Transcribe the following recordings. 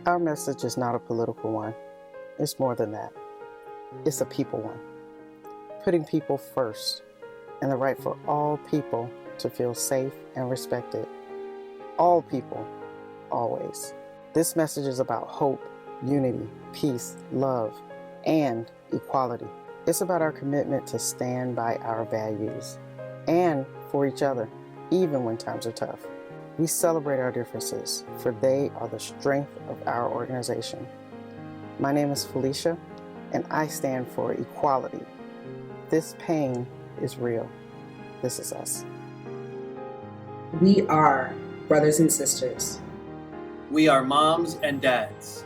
Our message is not a political one. It's more than that. It's a people one. Putting people first and the right for all people to feel safe and respected. All people, always. This message is about hope, unity, peace, love, and equality. It's about our commitment to stand by our values and for each other, even when times are tough. We celebrate our differences, for they are the strength of our organization. My name is Felicia, and I stand for equality. This pain is real. This is us. We are brothers and sisters. We are moms and dads.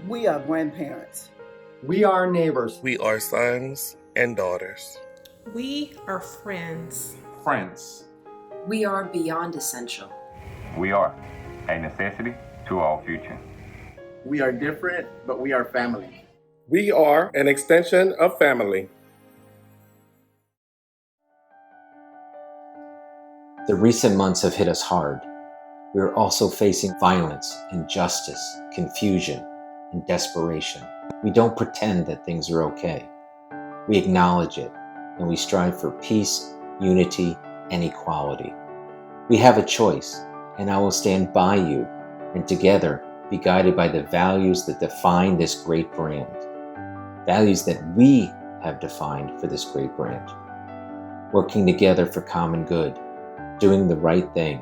We are grandparents. We are neighbors. We are sons and daughters. We are friends. Friends. We are beyond essential. We are a necessity to our future. We are different, but we are family. We are an extension of family. The recent months have hit us hard. We are also facing violence, injustice, confusion, and desperation. We don't pretend that things are okay. We acknowledge it, and we strive for peace, unity, and equality. We have a choice, and I will stand by you, and together be guided by the values that define this great brand. Values that we have defined for this great brand. Working together for common good, doing the right thing,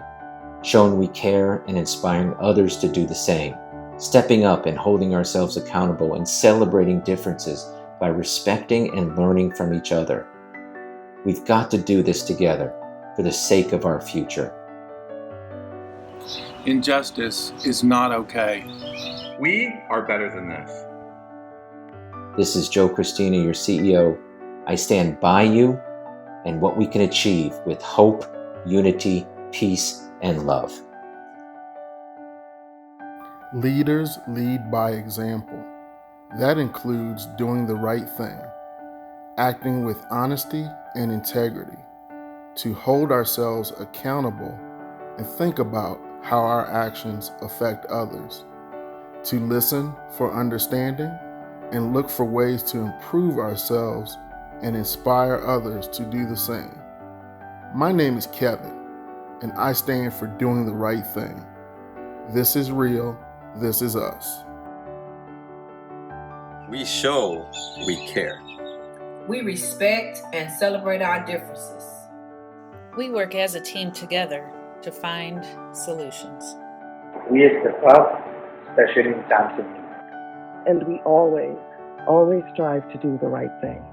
showing we care and inspiring others to do the same, stepping up and holding ourselves accountable and celebrating differences by respecting and learning from each other. We've got to do this together for the sake of our future. Injustice is not okay. We are better than this. This is Espin-Christina, your CEO. I stand by you and what we can achieve with hope, unity, peace, and love. Leaders lead by example. That includes doing the right thing, acting with honesty and integrity, to hold ourselves accountable and think about how our actions affect others, to listen for understanding and look for ways to improve ourselves and inspire others to do the same. My name is Kevin, and I stand for doing the right thing. This is real. This is us. We show we care. We respect and celebrate our differences. We work as a team together to find solutions. We step up, especially in times of need. And we always strive to do the right thing.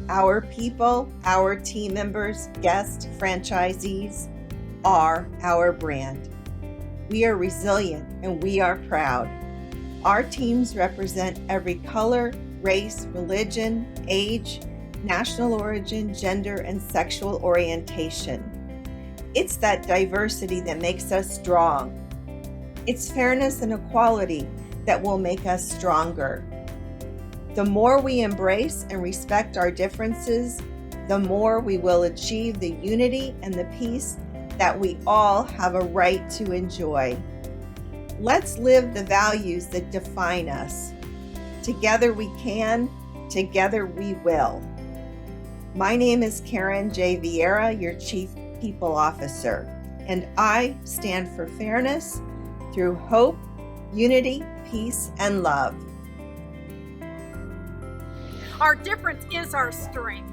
Our people, our team members, guests, franchisees are our brand. We are resilient and we are proud. Our teams represent every color, race, religion, age, national origin, gender, and sexual orientation. It's that diversity that makes us strong. It's fairness and equality that will make us stronger. The more we embrace and respect our differences, the more we will achieve the unity and the peace that we all have a right to enjoy. Let's live the values that define us. Together we can, together we will. My name is Karen J. Vieira, your Chief People Officer, and I stand for fairness through hope, unity, peace, and love. Our difference is our strength.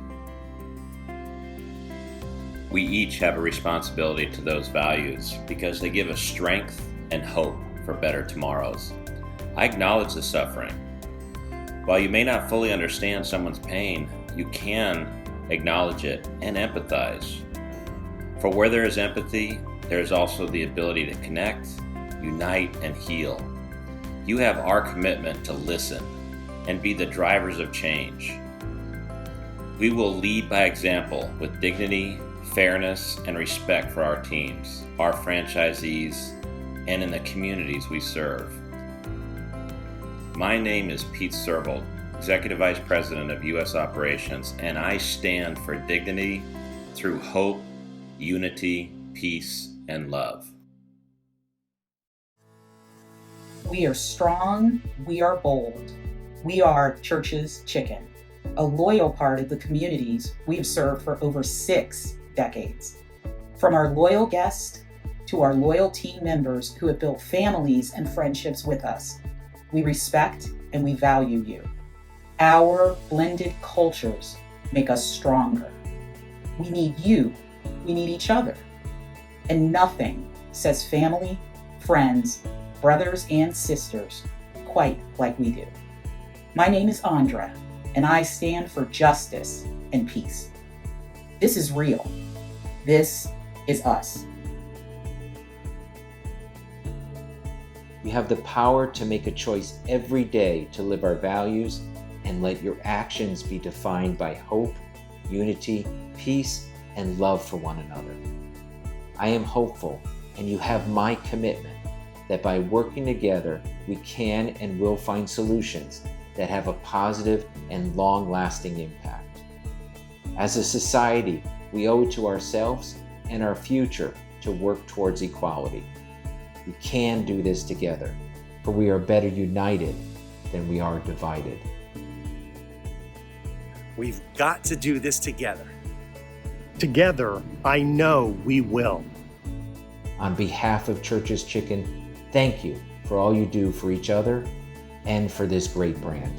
We each have a responsibility to those values because they give us strength and hope for better tomorrows. I acknowledge the suffering. While you may not fully understand someone's pain, you can acknowledge it and empathize. For where there is empathy, there is also the ability to connect, unite, and heal. You have our commitment to listen and be the drivers of change. We will lead by example with dignity, fairness, and respect for our teams, our franchisees, and in the communities we serve. My name is Pete Servold, Executive Vice President of U.S. Operations, and I stand for dignity through hope, unity, peace, and love. We are strong, we are bold, we are Church's Chicken, a loyal part of the communities we have served for over 6 decades. From our loyal guests to our loyal team members who have built families and friendships with us, we respect and we value you. Our blended cultures make us stronger. We need you, we need each other. And nothing says family, friends, brothers and sisters quite like we do. My name is Andra, and I stand for justice and peace. This is real. This is us. You have the power to make a choice every day to live our values and let your actions be defined by hope, unity, peace, and love for one another. I am hopeful, and you have my commitment that by working together, we can and will find solutions that have a positive and long-lasting impact. As a society, we owe it to ourselves and our future to work towards equality. We can do this together, for we are better united than we are divided. We've got to do this together. Together, I know we will. On behalf of Church's Chicken, thank you for all you do for each other and for this great brand.